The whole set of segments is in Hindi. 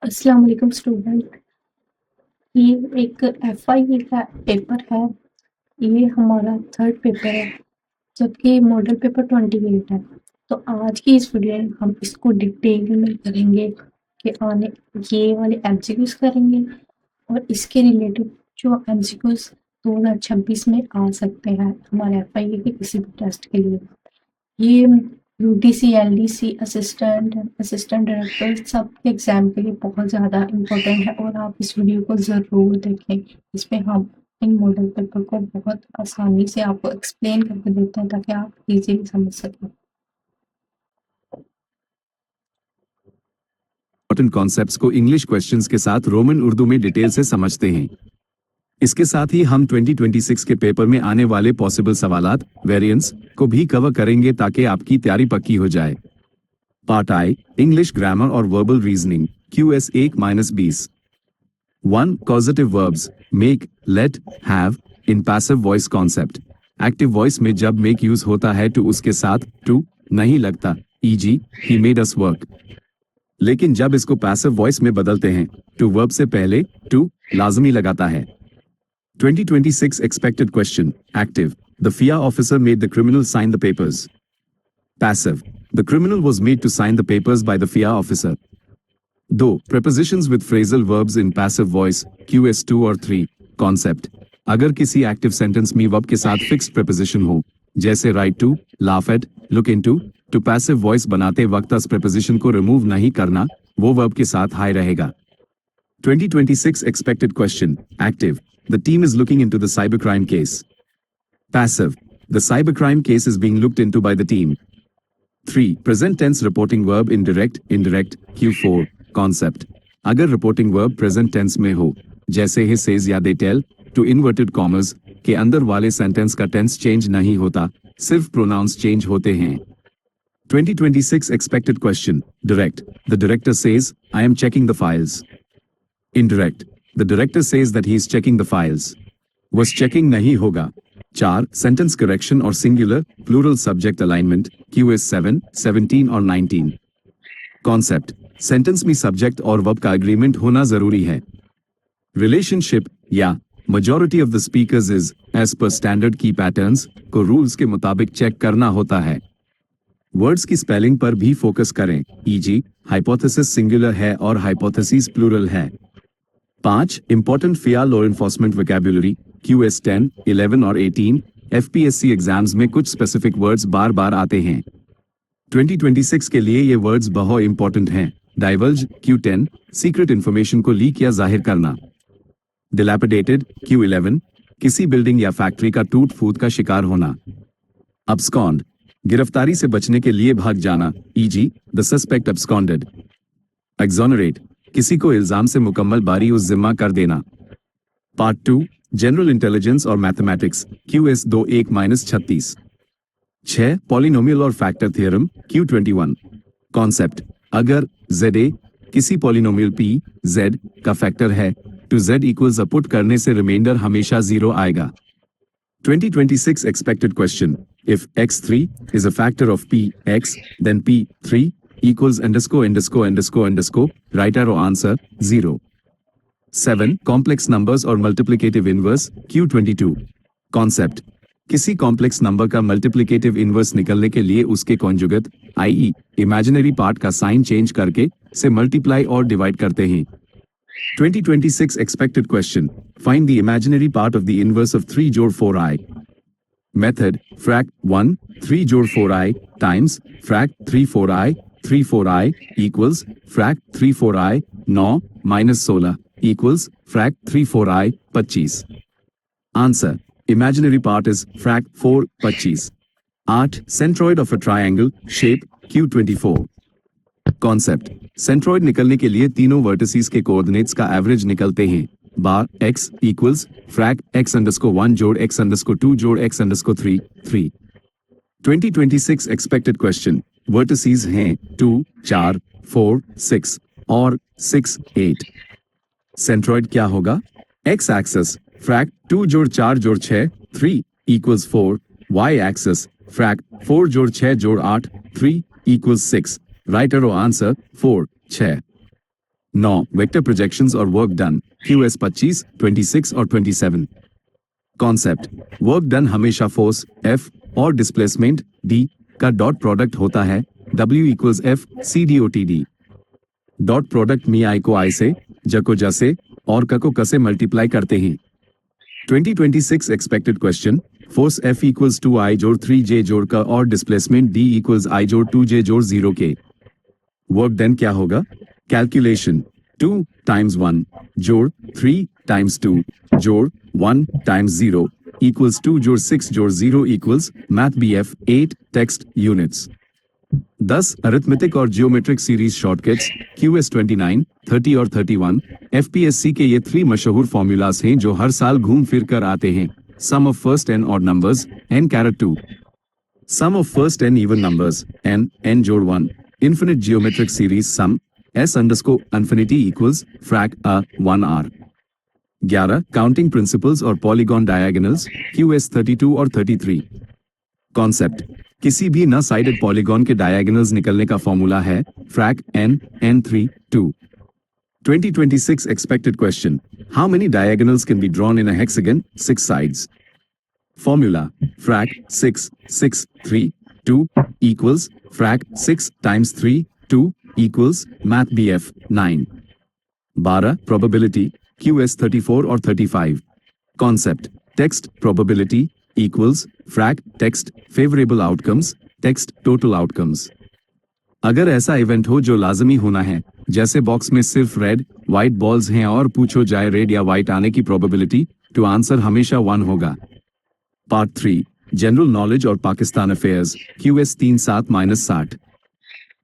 अस्सलाम वालेकुम स्टूडेंट। ये एक एफआई का पेपर है। ये हमारा थर्ड पेपर है, जबकि मॉडल पेपर 28 है। तो आज की इस वीडियो में हम इसको डिटेल में करेंगे कि आने ये वाले एमसीक्यूज करेंगे और इसके रिलेटेड जो एमसीक्यूज 2026 में आ सकते हैं हमारे एफआई के किसी भी टेस्ट के लिए। ये UDC, LDC, assistant assistant director सब के एग्जाम के लिए बहुत ज़्यादा इम्पोर्टेंट है और आप इस वीडियो को ज़रूर देखें। इसमें हम इन मॉडल पेपर को बहुत आसानी से आपको एक्सप्लेन करके देते हैं ताकि आप इजीली समझ सकें। इम्पोर्टेंट कॉन्सेप्ट्स को इंग्लिश क्वेश्चंस के साथ रोमन उर्दू में डिटेल से समझते हैं। इसके साथ ही हम 2026 के पेपर में आने वाले पॉसिबल सवालात, वेरिएंट्स को भी कवर करेंगे ताकि आपकी तैयारी पक्की हो जाए। पार्ट आई, इंग्लिश ग्रामर और verbal reasoning, QS 1-20। 1. Causative verbs, make, let, have, in passive voice concept. Active voice में जब make यूज होता है तो उसके साथ to नहीं लगता, e.g. he made us work। लेकिन जब इसको पैसिव वॉइस में बदलते हैं to वर्ब से पहले to लाजमी लगाता है। 2026 expected question, active, the FIA officer made the criminal sign the papers. Passive, the criminal was made to sign the papers by the FIA officer. 2. Prepositions with phrasal verbs in passive voice, QS 2 और 3, concept. अगर किसी एक्टिव सेंटेंस में वर्ब के साथ फिक्स्ड preposition हो, जैसे write to, laugh at, look into, तो पैसिव वॉइस बनाते वक्त उस preposition को रिमूव नहीं करना, वो वर्ब के साथ हाई रहेगा। 2026 expected question, active, the team is looking into the cybercrime case. Passive, the cybercrime case is being looked into by the team. 3. Present tense reporting verb indirect, Q4, concept. अगर reporting verb present tense में हो, जैसे he says या they tell, to inverted commas के अंदर वाले sentence का tense change नहीं होता, सिर्फ pronouns change होते हैं। 2026 expected question, direct, the director says, I am checking the files. Indirect, the director says that he is checking the files. Was checking नहीं होगा। 4. Sentence correction और singular, plural subject alignment, QS 7, 17 और 19. Concept, sentence में subject और verb का agreement होना जरूरी है। Relationship या majority of the speakers is, as per standard key patterns, को rules के मुताबिक चेक करना होता है। वर्ड्स की स्पेलिंग पर भी फोकस करें, e.g. hypothesis singular है और hypotheses plural है। 5. Important FIA law enforcement vocabulary, QS 10, 11 और 18, FPSC एग्जाम्स में कुछ स्पेसिफिक वर्ड्स बार बार आते हैं। 2026 के लिए ये वर्ड्स बहुत इंपॉर्टेंट हैं। डाइवर्ज, Q10, सीक्रेट इंफॉर्मेशन को लीक या जाहिर करना। डिलैपिडेटेड, Q11, किसी बिल्डिंग या फैक्ट्री का टूट फूट का शिकार होना। अब्सकॉन्ड, गिरफ्तारी से बचने के लिए भाग जाना, e.g. The suspect अब्सकॉन्डेड। एक्सोनरेट, किसी को इल्जाम से मुकम्मल बारी उस जिम्मा कर देना। पार्ट 2, जनरल इंटेलिजेंस और मैथमेटिक्स, QS 2-1-36। 6. पॉलिनोमियल और फैक्टर थ्योरम, Q21। कॉन्सेप्ट, अगर ZA किसी पॉलिनोमियल P, Z का फैक्टर है, तो Z इक्वल्स पुट करने से रिमाइंडर हमेशा 0 आएगा। 2026 expected question, if x3 is a factor of px, then p3 equals _____, right arrow answer 0. 7. Complex numbers और multiplicative inverse, Q22. Concept, किसी कॉम्प्लेक्स नंबर का मल्टीप्लिकेटिव इनवर्स निकलने के लिए उसके कॉन्जुगेट i.e. इमेजिनरी पार्ट का साइन चेंज करके से मल्टीप्लाई और डिवाइड करते हैं। 2026 expected question, find the imaginary part of the inverse of 3 जोड़ 4i. Method, frac 1, 3 जोड़ 4i times frac 3 4i, 3 4i equals frac 3 4i 9 minus 16 equals frac 3 4i 25. Answer, imaginary part is frac 4 25. 8. Centroid of a triangle, shape, Q24. Concept, centroid निकलने के लिए तीनों वर्टिसेस के कोऑर्डिनेट्स का एवरेज निकलते हैं। बार x इक्वल्स फ्रैक x_1 जोड़ x_2 जोड़ x_3 3। 2026 एक्सपेक्टेड क्वेश्चन, वर्टिसेस हैं 2, 4, 4, 6 और 6, 8। सेंट्रॉइड क्या होगा? x एक्सिस फ्रैक 2 जोड़ 4 जोड़ 6 3 इक्वल्स 4, y एक्सिस फ्रैक 4 जोड़ 6 जोड़ 8 3 equals 6, right arrow answer 4, 6। 9 vector projections और वर्क डन QS 25, 26 और 27। कॉन्सेप्ट, वर्क डन हमेशा फोर्स F और डिस्प्लेसमेंट D का डॉट प्रोडक्ट होता है। W equals F CDOTD। Dot product में I को I से, J को J से और K को K से मल्टीप्लाई करते हैं। 2026 expected question, force F equals 2I जोड़ 3J जोड़ K और डिस्प्लेसमेंट D इक्वल्स I जोड़ 2J जोड़ 0 के। वर्क डन क्या होगा? कैलकुलेशन, 2 टाइम्स 1 जोड़ 3 टाइम्स 2 जोड़ 1 टाइम्स 0 इक्वल्स 2 जोड़ 6 जोड़ 0 equals math BF 8 text units. 10 arithmetic और जियोमेट्रिक सीरीज शॉर्टकट्स QS 29, 30 और 31। FPSC के ये 3 मशहूर फॉर्मूलाज हैं जो हर साल घूम फिर कर आते हैं। Sum of first and odd numbers n⁻2, sum of first and even numbers n जोड़ 1, infinite geometric series sum S_infinity equals frac 1r। 11 counting principles और पॉलीगॉन डायगोनल्स QS 32 और 33। कॉन्सेप्ट, किसी भी न साइडेड पॉलीगॉन के डायगोनल्स निकलने का फॉर्मूला है फ्रैक n3 2। 2026 expected question, how many diagonals can be drawn in a hexagon? 6 sides. Formula, frac 6 6 3 2 equals frac 6 times 3 2 equals math BF 9। 12 probability QS 34 और 35। Concept, text probability equals frac text favorable outcomes text total outcomes। अगर ऐसा इवेंट हो जो लाजमी होना है, जैसे बॉक्स में सिर्फ रेड व्हाइट बॉल्स हैं और पूछो जाए रेड या व्हाइट आने की प्रोबेबिलिटी, तो आंसर हमेशा 1 होगा। पार्ट 3 जनरल नॉलेज और Pakistan affairs QS 37-60।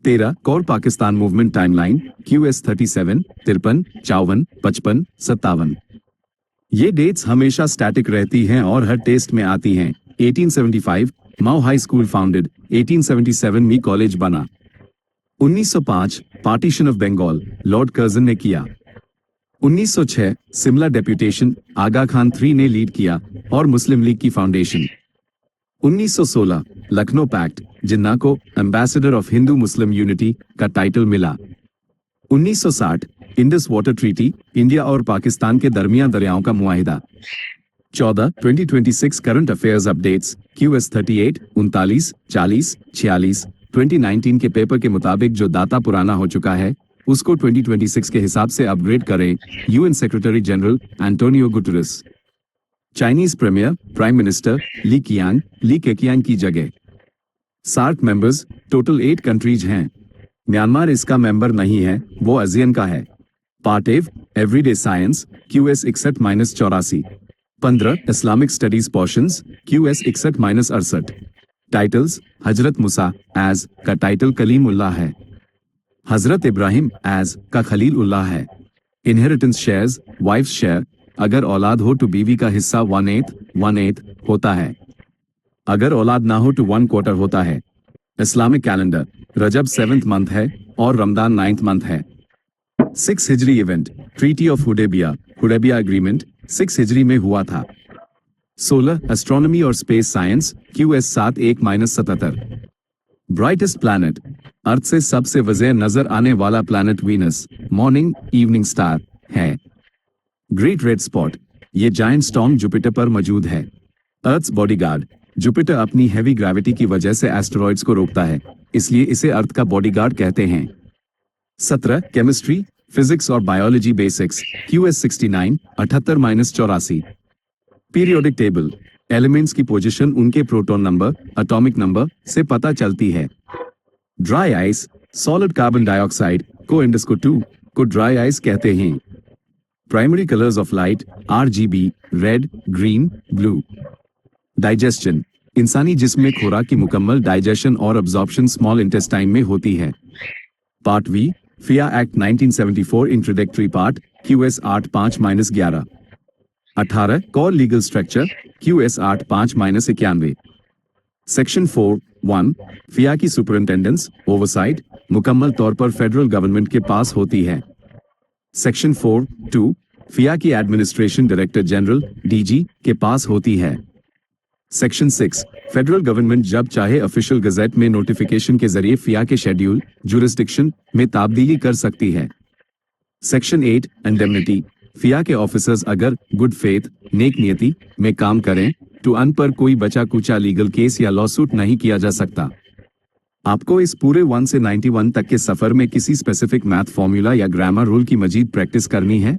13 core Pakistan movement timeline QS 37, 53, 54, 55, 57। ये डेट्स हमेशा स्टैटिक रहती हैं और हर टेस्ट में आती हैं। 1875 माओ हाई स्कूल फाउंडेड, 1877 मी कॉलेज बना। 1905 partition of Bengal lord Curzon ने किया। 1906 सिमला डेप्यूटेशन आगा खान III ने लीड किया और मुस्लिम लीग की फाउंडेशन। 1916 लखनऊ पैक्ट, जिन्ना को ambassador of Hindu Muslim unity का टाइटल मिला। 1960 इंडस वाटर ट्रीटी, इंडिया और पाकिस्तान के दरमियान दरियाओं का मुआहिदा। 14 2026 करंट अफेयर्स अपडेट्स QS 38, 39, 40, 46। 2019 के पेपर के मुताबिक जो डाटा पुराना हो चुका है उसको 2026 के हिसाब से अपग्रेड करें। UN secretary general Antonio Guterres. Chinese premier prime minister Li Keqiang की जगह। सार्क मेंबर्स टोटल 8 कंट्रीज हैं। म्यांमार इसका मेंबर नहीं है, वो ASEAN का है। Part everyday science QS 61-84। 15 Islamic studies portions QS 61-68। Titles, हजरत मूसा एज का टाइटल कलीम उल्लाह है, हजरत इब्राहिम एज का खलील उल्लाह है। इनहेरिटेंस शेयर्स वाइफ्स शेयर, अगर औलाद हो तो बीवी का हिस्सा 1/8 होता है, अगर औलाद ना हो तो 1/4 होता है। इस्लामिक कैलेंडर रजब 7th मंथ है और रमदान 9th मंथ है। 6 हिजरी event treaty of Hudaibiya agreement 6 हिजरी में हुआ था। 16 एस्ट्रोनॉमी और space science QS 71-77। Brightest planet, earth से सबसे वज़ीर नजर आने वाला planet Venus morning evening star है। ग्रेट रेड स्पॉट, ये जायंट स्टॉर्म जुपिटर पर मौजूद है। अर्थ्स बॉडीगार्ड, जुपिटर अपनी हैवी ग्रेविटी की वजह से एस्टेरॉइड्स को रोकता है, इसलिए इसे अर्थ का बॉडीगार्ड कहते हैं। 17 केमिस्ट्री फिजिक्स और biology basics QS 69 78-84। Periodic table, elements की पोजीशन उनके प्रोटॉन नंबर एटॉमिक नंबर से पता चलती है। Dry ice, solid carbon dioxide को इंडिस्को 2 को ड्राई आइस कहते हैं। Primary colours of light RGB red green blue. Digestion, इंसानी जिस्म में खुराक की मुकम्मल डाइजेशन और अब्जॉर्प्शन स्मॉल इंटेस्टाइन में होती है। पार्ट V फिया act 1974 introductory part QS 85-11। 18 core legal structure QS 85-91। Section 4(1) फिया की सुपरिंटेंडेंस ओवरसाइट मुकम्मल तौर पर फेडरल गवर्नमेंट के पास होती है। सेक्शन 4(2) फिया की एडमिनिस्ट्रेशन डायरेक्टर जनरल DG के पास होती है। सेक्शन 6 फेडरल गवर्नमेंट जब चाहे ऑफिशियल गजेट में नोटिफिकेशन के जरिए फिया के शेड्यूल जुरिस्डिक्शन में तब्दीली कर सकती है। Section 8 indemnity. फिया के ऑफिसर्स अगर गुड फेथ नेक नियति में काम करें तो अन पर कोई बचा कुचा लीगल केस या लॉसूट नहीं किया जा सकता। आपको इस पूरे 1 से 91 तक के सफर में किसी स्पेसिफिक मैथ फॉर्मूला या ग्रामर रूल की मजीद प्रैक्टिस करनी है।